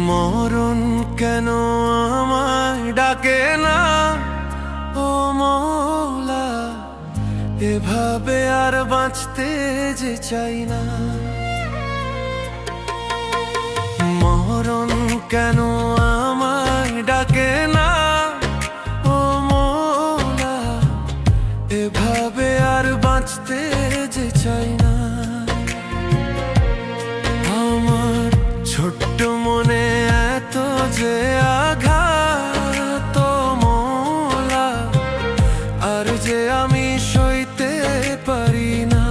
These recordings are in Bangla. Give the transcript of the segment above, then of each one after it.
মরণ কেন আমায় ডাকে না, ও মওলা, এভাবে আর বাঁচতে যে চাই না। মরণ কেন আমায় ডাকে না, ও মওলা, এভাবে আর বাঁচতে যে চাই না। আমার ছোট্ট মনে এত যে আঘাত, মওলা, আর যে আমি সইতে পারি না।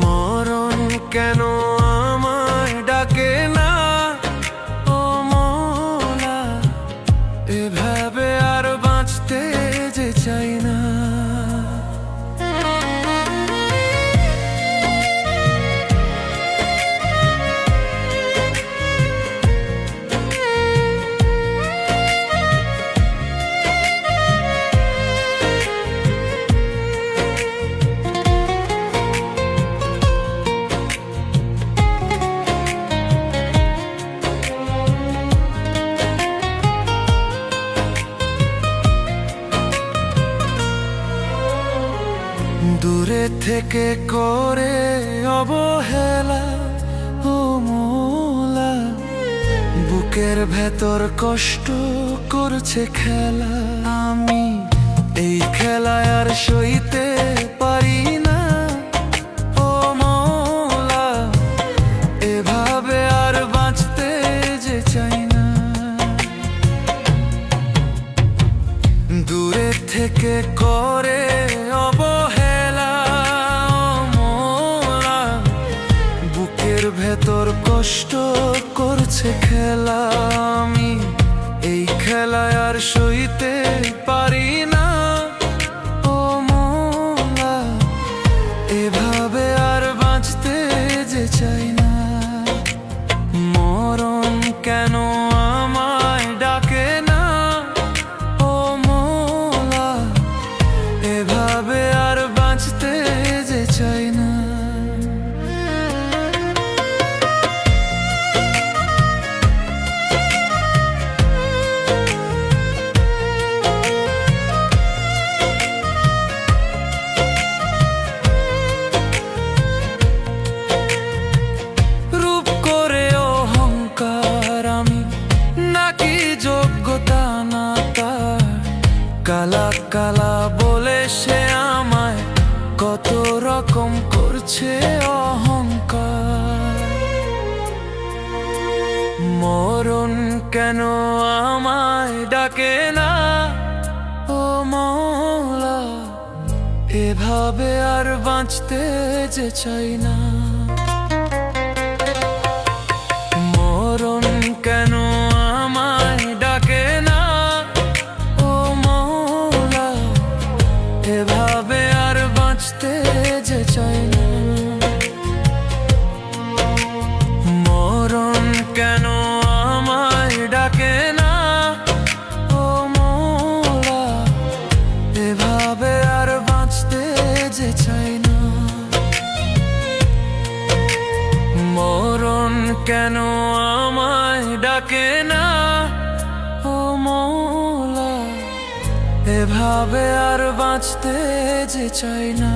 মরণ কেন আমায় ডাকে না, ও মওলা, এভাবে আর বাঁচতে যে চাই না। দূরে থেকে করে অবহেলা, ও মওলা, বুকের ভেতর কষ্ট করছে খেলা। আমি এই খেলায় আর সইতে পারি না, ও মওলা, এভাবে আর বাঁচতে যে চাই না। দূরে থেকে করে অবহেলা, ভেতর কষ্ট করছে খেলা। আমি এই খেলায় আর সইতে পারি না, ও মওলা, এভাবে আর বাঁচতে যে চাই না। মরণ কেন আমায় ডাকে না, ও মওলা, এভাবে আর বাঁচতে যে চাই না। কালা কালা বলে সে আমায় কত রকম করছে অহংকার। মরণ কেন আমায় ডাকে না, ও মওলা, এভাবে আর বাঁচতে যে চাই না। মরণ কেন আমায় ডাকে না, এভাবে আর বাঁচতে যে চাই না। মরণ কেন আমায় ডাকে না, ও মওলা, এভাবে আর বাঁচতে যে চাই না। মরণ কেন আমায় ডাকে না, ও মওলা, এভাবে আর বাঁচতে যে চাই না।